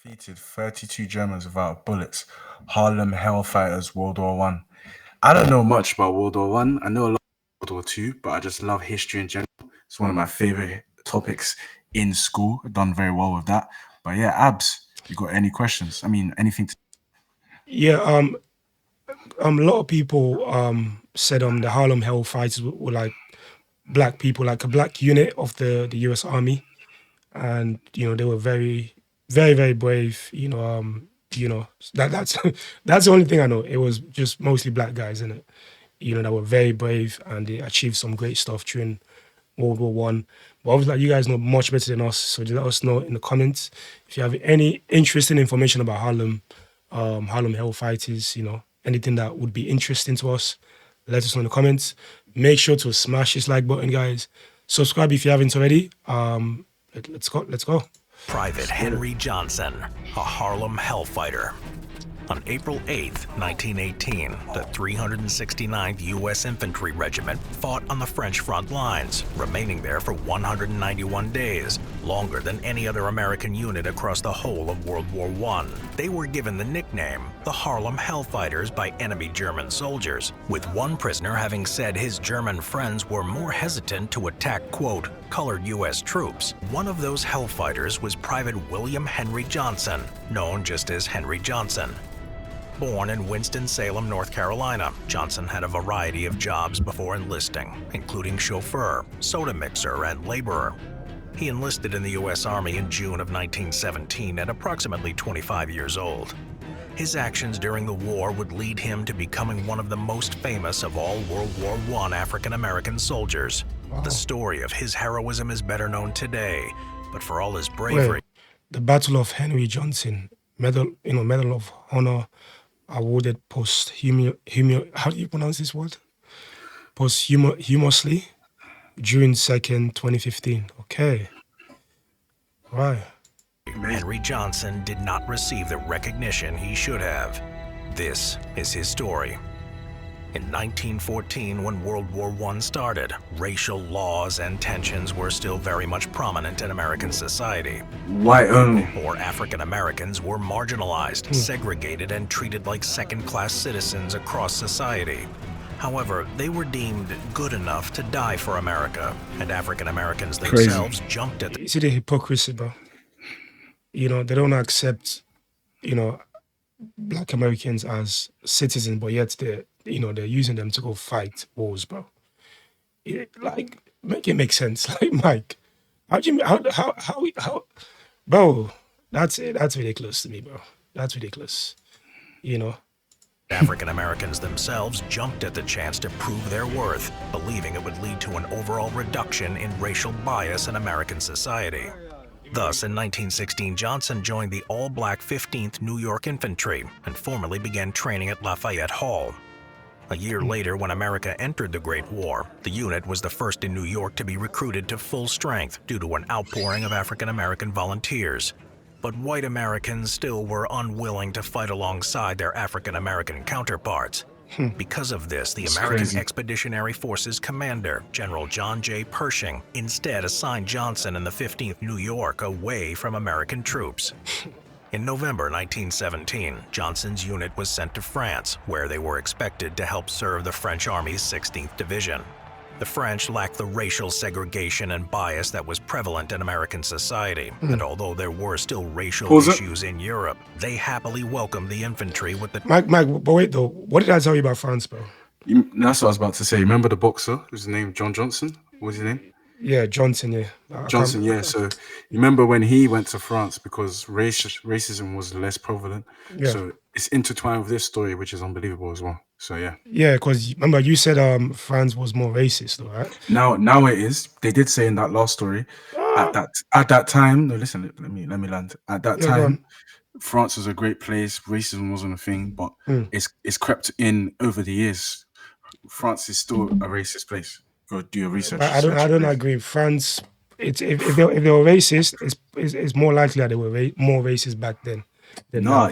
defeated 32 Germans without bullets. Harlem Hellfighters, World War One. I don't know much about World War One. I know a lot about World War Two, but I just love history in general. It's one of my favorite topics in school. I've done very well with that. But yeah, Abs, you got any questions? I mean, anything to Yeah, a lot of people said the Harlem Hellfighters were like black people, like a black unit of the U.S. Army, and they were very brave. That's that's the only thing I know. It was just mostly black guys in it, that were very brave and they achieved some great stuff during World War One. But obviously, like, you guys know much better than us, so just let us know in the comments if you have any interesting information about Harlem, Harlem Hellfighters. Anything that would be interesting to us. Let us know in the comments. Make sure to smash this like button, guys. Subscribe if you haven't already. Let's go. Let's go. Private Henry Johnson, a Harlem Hellfighter. On April 8, 1918, the 369th U.S. Infantry Regiment fought on the French front lines, remaining there for 191 days, longer than any other American unit across the whole of World War I. They were given the nickname the Harlem Hellfighters by enemy German soldiers, with one prisoner having said his German friends were more hesitant to attack, quote, colored U.S. troops. One of those Hellfighters was Private William Henry Johnson, known just as Henry Johnson. Born in Winston-Salem, North Carolina, Johnson had a variety of jobs before enlisting, including chauffeur, soda mixer, and laborer. He enlisted in the U.S. Army in June of 1917 at approximately 25 years old. His actions during the war would lead him to becoming one of the most famous of all World War I African-American soldiers. Wow. The story of his heroism is better known today, but for all his bravery... The Battle of Henry Johnson, Medal of Honor, awarded how do you pronounce this word? Posthumously, June 2nd, 2015. Okay. Right. Henry Johnson did not receive the recognition he should have. This is his story. In 1914, when World War I started, racial laws and tensions were still very much prominent in American society. white only. Or African Americans were marginalized, segregated, and treated like second-class citizens across society. However, they were deemed good enough to die for America, and African Americans themselves jumped at You see the hypocrisy, bro. They don't accept, black Americans as citizens, but yet they're using them to go fight wars, bro. Make it make sense. Like, Mike, how, bro, that's ridiculous to me, bro. That's ridiculous. African Americans themselves jumped at the chance to prove their worth, believing it would lead to an overall reduction in racial bias in American society. Thus, in 1916, Johnson joined the all-black 15th New York Infantry and formally began training at Lafayette Hall. A year later, when America entered the Great War, the unit was the first in New York to be recruited to full strength due to an outpouring of African-American volunteers. But white Americans still were unwilling to fight alongside their African-American counterparts. Because of this, the American Expeditionary Forces commander, General John J. Pershing, instead assigned Johnson and the 15th New York away from American troops. In November 1917, Johnson's unit was sent to France, where they were expected to help serve the French Army's 16th Division. The French lacked the racial segregation and bias that was prevalent in American society, and although there were still racial issues in Europe, they happily welcomed the infantry with the... Mike, but wait though, what did I tell you about France, bro? That's what I was about to say. Remember the boxer whose name John Johnson? What was his name? Yeah, Johnson, yeah. Johnson, yeah. So you remember when he went to France because racism was less prevalent. Yeah. So it's intertwined with this story, which is unbelievable as well. So yeah. Yeah, because remember you said France was more racist, though, right? Now it is. They did say in that last story at that time. No, listen. Let me land. At that time, France was a great place. Racism wasn't a thing, but it's crept in over the years. France is still a racist place. Go do your research. I don't agree. France, if they were racist, it's more likely that they were more racist back then. No,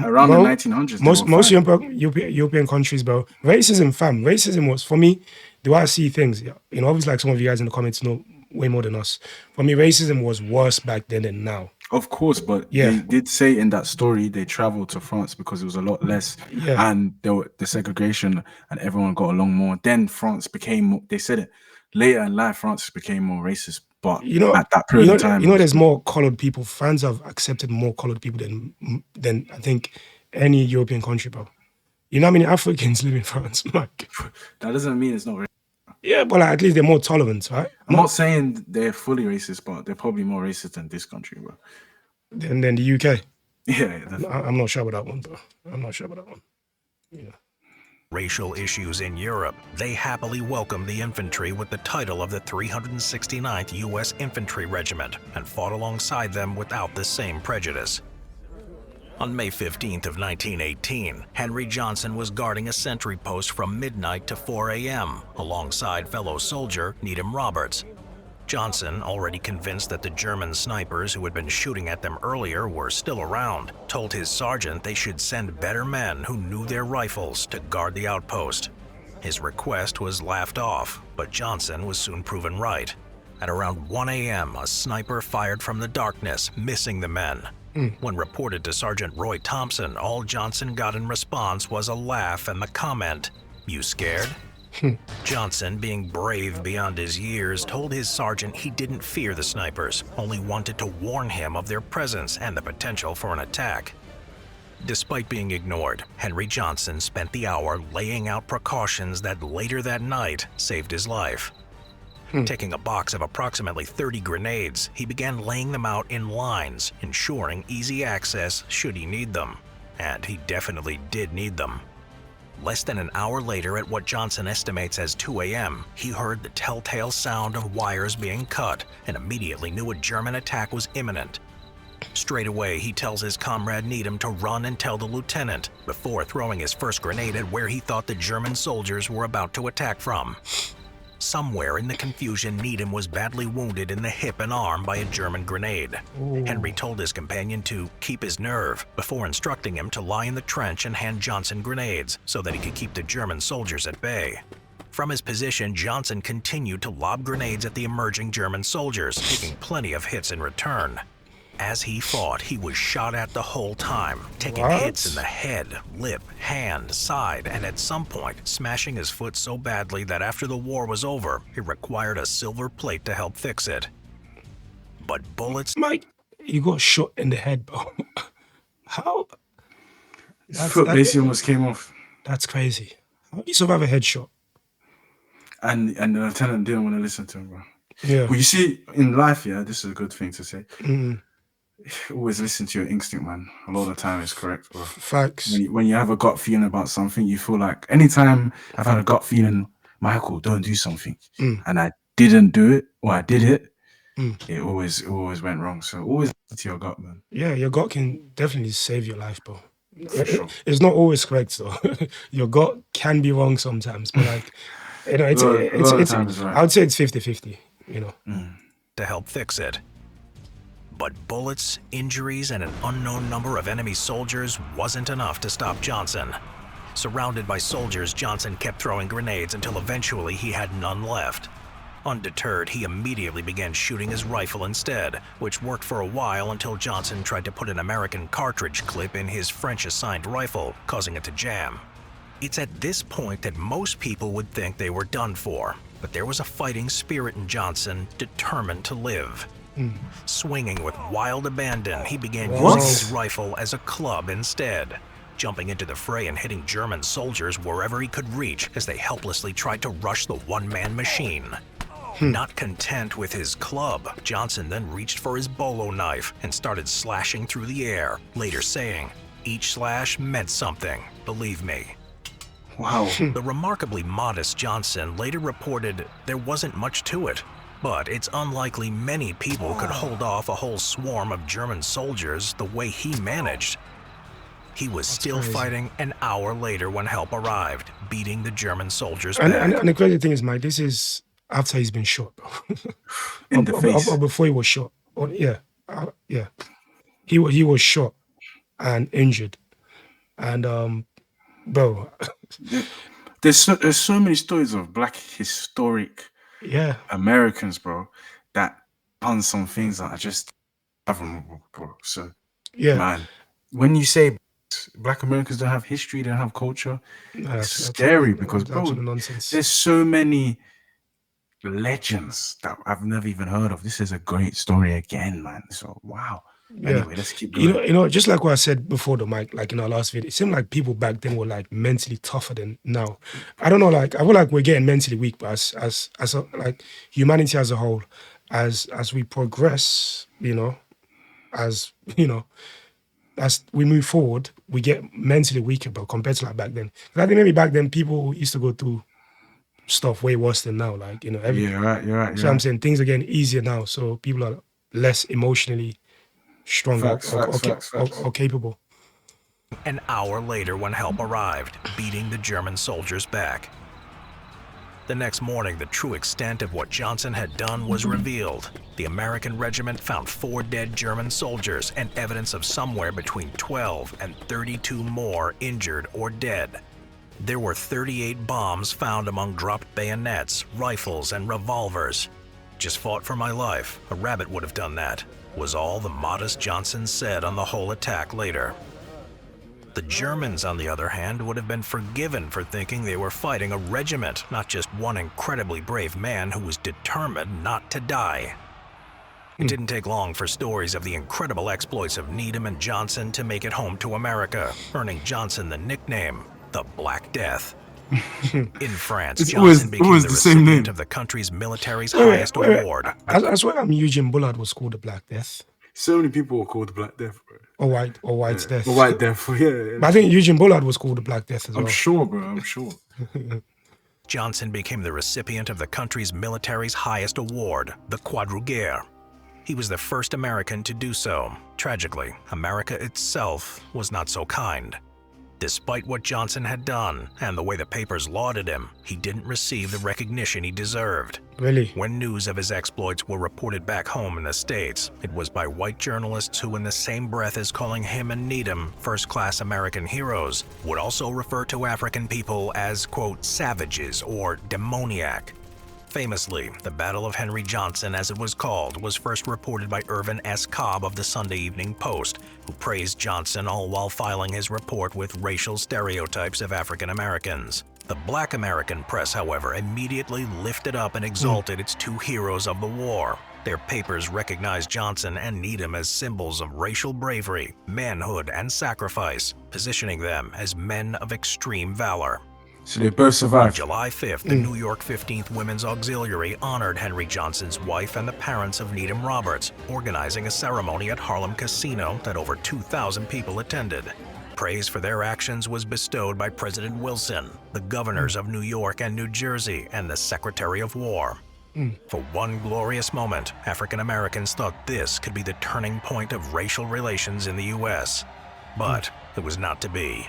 around the 1900s. Most European countries, bro. Racism was, for me, the way I see things, obviously like some of you guys in the comments know way more than us. For me, racism was worse back then than now. Of course, but Yeah. they did say in that story they traveled to France because it was a lot less, Yeah. and there were the segregation, and everyone got along more. Then France became more, they said it later in life, France became more racist, but You know, at that period of time, it was there's good. more colored people. France have accepted more colored people than I think any European country, bro. You know how many Africans live in France? Like, That doesn't mean it's not racist. yeah, but like, at least they're more tolerant, right? I'm not saying they're fully racist, but they're probably more racist than this country, bro. Than the UK. Yeah, definitely. I'm not sure about that one, bro. I'm not sure about that one. Yeah. Racial issues in Europe, they happily welcomed the infantry with the title of the 369th U.S. Infantry Regiment and fought alongside them without the same prejudice. On May 15th of 1918, Henry Johnson was guarding a sentry post from midnight to 4 a.m. alongside fellow soldier Needham Roberts. Johnson, already convinced that the German snipers who had been shooting at them earlier were still around, told his sergeant they should send better men who knew their rifles to guard the outpost. His request was laughed off, but Johnson was soon proven right. At around 1 a.m., a sniper fired from the darkness, missing the men. When reported to Sergeant Roy Thompson, all Johnson got in response was a laugh and the comment, "You scared?" Johnson, being brave beyond his years, told his sergeant he didn't fear the snipers, only wanted to warn him of their presence and the potential for an attack. Despite being ignored, Henry Johnson spent the hour laying out precautions that later that night saved his life. Taking a box of approximately 30 grenades, he began laying them out in lines, ensuring easy access should he need them. And he definitely did need them. Less than an hour later, at what Johnson estimates as 2 a.m., he heard the telltale sound of wires being cut and immediately knew a German attack was imminent. Straight away, he tells his comrade Needham to run and tell the lieutenant, before throwing his first grenade at where he thought the German soldiers were about to attack from. Somewhere in the confusion, Needham was badly wounded in the hip and arm by a German grenade. Ooh. Henry told his companion to keep his nerve before instructing him to lie in the trench and hand Johnson grenades so that he could keep the German soldiers at bay. From his position, Johnson continued to lob grenades at the emerging German soldiers, taking plenty of hits in return. As he fought, he was shot at the whole time, taking hits in the head, lip, hand, side, and at some point, smashing his foot so badly that after the war was over, he required a silver plate to help fix it. But bullets... Mike, you got shot in the head, bro. How? His foot basically almost came off. That's crazy. How do you survive a headshot? And the lieutenant didn't want to listen to him, bro. Yeah. Well, you see, in life, yeah, this is a good thing to say. Mm. Always listen to your instinct, man. A lot of the time it's correct, bro. Facts. When you have a gut feeling about something, you feel like anytime I've had a gut feeling, Michael, don't do something, and I didn't do it, or I did it, it always went wrong. So always listen to your gut, man. Yeah, your gut can definitely save your life, bro. For sure. It's not always correct, though. Your gut can be wrong sometimes, but like, you know, it's right. I would say it's 50-50, you know. to help fix it. But bullets, injuries, and an unknown number of enemy soldiers wasn't enough to stop Johnson. Surrounded by soldiers, Johnson kept throwing grenades until eventually he had none left. Undeterred, he immediately began shooting his rifle instead, which worked for a while until Johnson tried to put an American cartridge clip in his French-assigned rifle, causing it to jam. It's at this point that most people would think they were done for, but there was a fighting spirit in Johnson, determined to live. Swinging with wild abandon, he began using his rifle as a club instead, jumping into the fray and hitting German soldiers wherever he could reach as they helplessly tried to rush the one-man machine. Not content with his club, Johnson then reached for his bolo knife and started slashing through the air, later saying, "Each slash meant something, believe me." Wow. The remarkably modest Johnson later reported there wasn't much to it, but it's unlikely many people could hold off a whole swarm of German soldiers the way he managed. He was still fighting an hour later when help arrived, beating the German soldiers back. And the crazy thing is, Mike, this is after he's been shot, bro. In the face. Or before he was shot. Or, yeah. He was shot and injured. And, bro. There's so many stories of black historic Yeah. Americans, bro, that done some things that are just Admirable, bro. So, Yeah, man, when you say Black Americans don't have history, they don't have culture, it's that's scary because, that's bro, absolute nonsense. there's so many legends that I've never even heard of. This is a great story again, man. So, wow. Yeah, Anyway, let's keep going. just like what I said before the mic, like in our last video, it seemed like people back then were like mentally tougher than now. I don't know, like I feel like we're getting mentally weak, but as like humanity as a whole, as we progress, as as we move forward, we get mentally weaker, but compared to like back then. 'Cause I think maybe back then people used to go through stuff way worse than now. Like Yeah, you're right. You're right. so You're I'm right. saying things are getting easier now, so people are less emotionally strong Facts, facts, facts, facts. or capable. An hour later, when help arrived, beating the German soldiers back. The next morning, the true extent of what Johnson had done was revealed. The American regiment found 4 dead German soldiers and evidence of somewhere between 12 and 32 more injured or dead. There were 38 bombs found among dropped bayonets, rifles, and revolvers. Just fought for my life. A rabbit would have done that, was all the modest Johnson said on the whole attack later. The Germans, on the other hand, would have been forgiven for thinking they were fighting a regiment, not just one incredibly brave man who was determined not to die. It didn't take long for stories of the incredible exploits of Needham and Johnson to make it home to America, earning Johnson the nickname, the Black Death. In France, It's Johnson became always the the same recipient name. of the country's military's Wait, highest wait, wait. award. I swear Eugene Bullard was called the Black Death So many people were called the Black Death, bro. or White's Death. The White Death, yeah. But I think Eugene Bullard was called the Black Death as I'm well. sure, bro. I'm sure. Johnson became the recipient of the country's military's highest award, the Croix de Guerre. He was the first American to do so. Tragically, America itself was not so kind. Despite what Johnson had done and the way the papers lauded him, he didn't receive the recognition he deserved. Really? When news of his exploits were reported back home in the States, it was by white journalists who, in the same breath as calling him and Needham first-class American heroes, would also refer to African people as, quote, savages or demoniac. Famously, the Battle of Henry Johnson, as it was called, was first reported by Irvin S. Cobb of the Sunday Evening Post, who praised Johnson all while filing his report with racial stereotypes of African Americans. The Black American press, however, immediately lifted up and exalted its 2 heroes of the war. Their papers recognized Johnson and Needham as symbols of racial bravery, manhood, and sacrifice, positioning them as men of extreme valor. So they both On survived. July 5th, the New York 15th Women's Auxiliary honored Henry Johnson's wife and the parents of Needham Roberts, organizing a ceremony at Harlem Casino that over 2,000 people attended. Praise for their actions was bestowed by President Wilson, the governors of New York and New Jersey, and the Secretary of War. For one glorious moment, African Americans thought this could be the turning point of racial relations in the U.S. But it was not to be.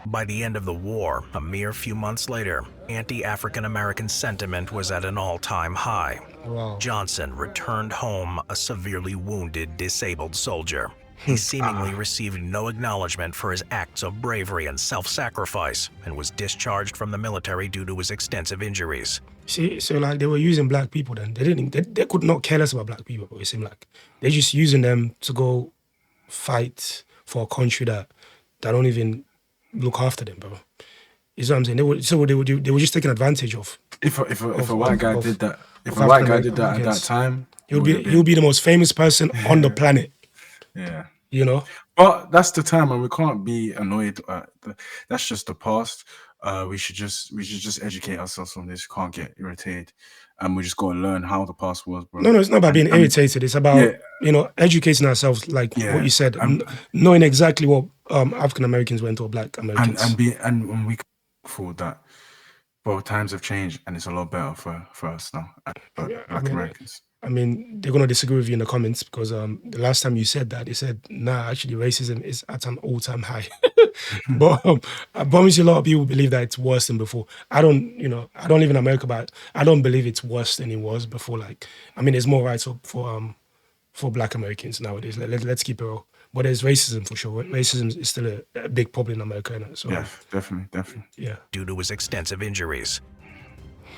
By the end of the war, a mere few months later, anti-African American sentiment was at an all-time high. Wow. Johnson returned home a severely wounded, disabled soldier. He seemingly received no acknowledgement for his acts of bravery and self-sacrifice, and was discharged from the military due to his extensive injuries. See, so like they were using black people then. They could not care less about black people, but it seemed like they're just using them to go fight for a country that don't even look after them, bro. You know what I'm saying? They were just taking advantage of. If a white guy did that, of a white guy African did that at that Americans. time, He'll be the most famous person on the planet. yeah. You know? But that's the time, and we can't be annoyed. That's just the past. We should just educate ourselves on this. Can't get irritated, and we just got to learn how the past was, bro. No, it's not about being irritated. It's about educating ourselves, like what you said, knowing exactly what African Americans went to, or Black Americans, and we can afford that. Well, times have changed, and it's a lot better for us now, Black Americans. I mean, they're gonna disagree with you in the comments because the last time you said that, they said, "Nah, actually, racism is at an all-time high." But I promise you, a lot of people believe that it's worse than before. I don't live in America, but I don't believe it's worse than it was before. Like, I mean, there's more rights for Black Americans nowadays. Let's keep it real. But there's racism for sure. Racism is still a big problem in America, isn't it? So, yeah, definitely. yeah. Due to his extensive injuries.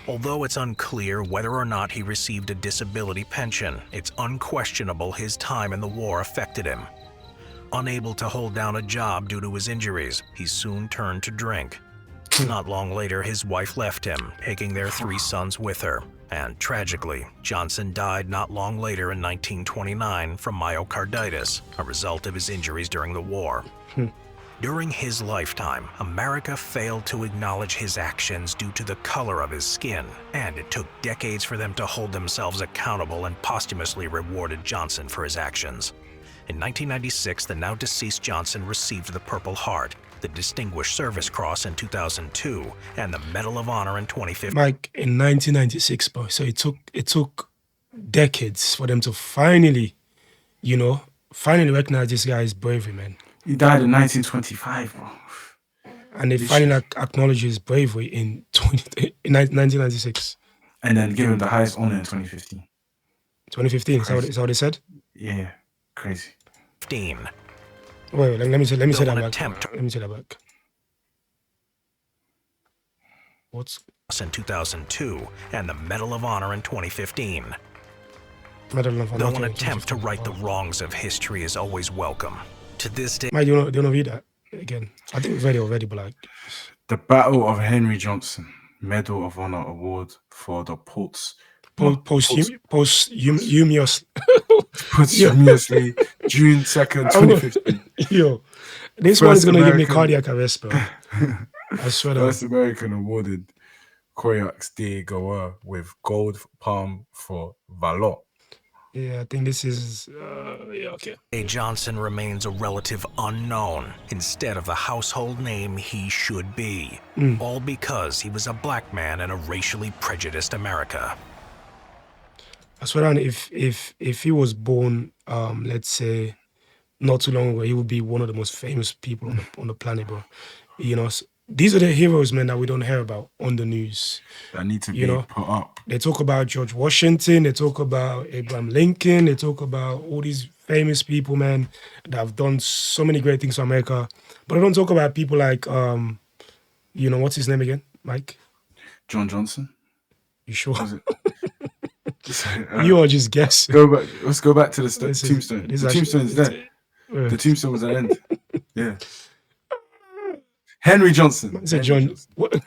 Although it's unclear whether or not he received a disability pension, it's unquestionable his time in the war affected him. Unable to hold down a job due to his injuries, he soon turned to drink. Not long later, his wife left him, taking their 3 sons with her. And tragically, Johnson died not long later in 1929 from myocarditis, a result of his injuries during the war. During his lifetime, America failed to acknowledge his actions due to the color of his skin, and it took decades for them to hold themselves accountable and posthumously rewarded Johnson for his actions. In 1996, the now deceased Johnson received the Purple Heart, the Distinguished Service Cross in 2002, and the Medal of Honor in 2015. Mike, in 1996, bro. So it took decades for them to finally recognize this guy's bravery, man. He died in 1925, bro. And they finally acknowledged his bravery in 1996. And then give him the highest honor in 2015. 2015, is that what they said? Yeah, crazy. 15. Wait, let me say that back. Attempt. Let me say that back. What's In 2002, and the Medal of Honor in 2015. Medal of Honor? Though an attempt to right the wrongs of history is always welcome, to this day, Mike, do you want to read that again? I think we've read it already, but like... The Battle of Henry Johnson, Medal of Honor Award for the posthumously June 2nd, 2015. Yo, this one is going to give me cardiac arrest, bro. I swear to God. First American awarded Croix de Guerre with Gold Palm for Valor. Yeah, I think this is... okay. Johnson remains a relative unknown instead of the household name he should be. All because he was a black man in a racially prejudiced America. I swear to God, if he was born, let's say, not too long ago, he would be one of the most famous people on the planet, bro. You know, these are the heroes, man, that we don't hear about on the news. That need to be put up. They talk about George Washington, they talk about Abraham Lincoln, they talk about all these famous people, man, that have done so many great things for America. But I don't talk about people like, what's his name again, Mike? John Johnson. You sure? So, you are just guessing. Let's go back to the tombstone. The tombstone is there. The tombstone was at the end. Yeah. Henry Johnson. Is it John? What?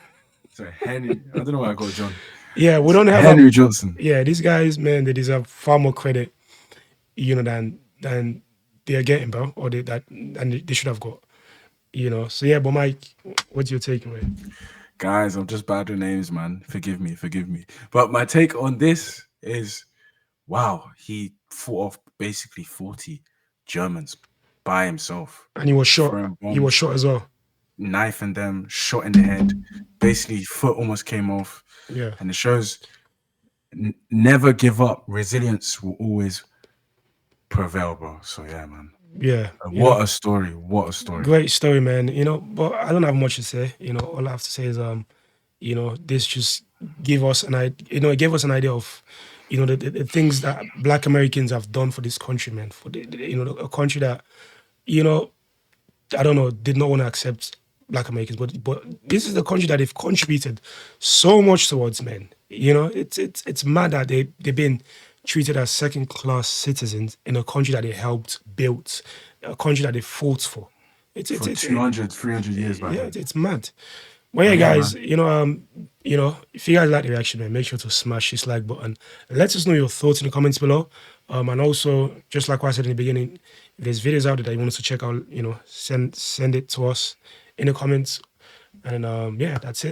Sorry, Henry. I don't know why I got John. Yeah, we don't have Henry Johnson. Yeah, these guys, man, they deserve far more credit, than they're getting, bro, or they should have got. So yeah, but Mike, what's your takeaway? Guys, I'm just bad with names, man. Forgive me. But my take on this is, wow, he fought off basically 40 Germans by himself. And he was shot. He was shot as well. Knifing them, shot in the head. Basically, foot almost came off. Yeah. And it shows never give up. Resilience will always prevail, bro. So yeah, man. Yeah. What a story. Great story, man. But I don't have much to say. All I have to say is this just gave us an idea. It gave us an idea of the things that Black Americans have done for this country, man. For a country that I don't know, did not want to accept Black Americans, but this is the country that they've contributed so much towards, man. It's mad that they've been treated as second-class citizens in a country that they helped build, a country that they fought for. It's 200, 300 years back. Yeah, it's mad. Well, yeah, guys, if you guys like the reaction, man, make sure to smash this like button. Let us know your thoughts in the comments below. And also, just like what I said in the beginning, if there's videos out there that you want us to check out, send it to us in the comments. And yeah, that's it.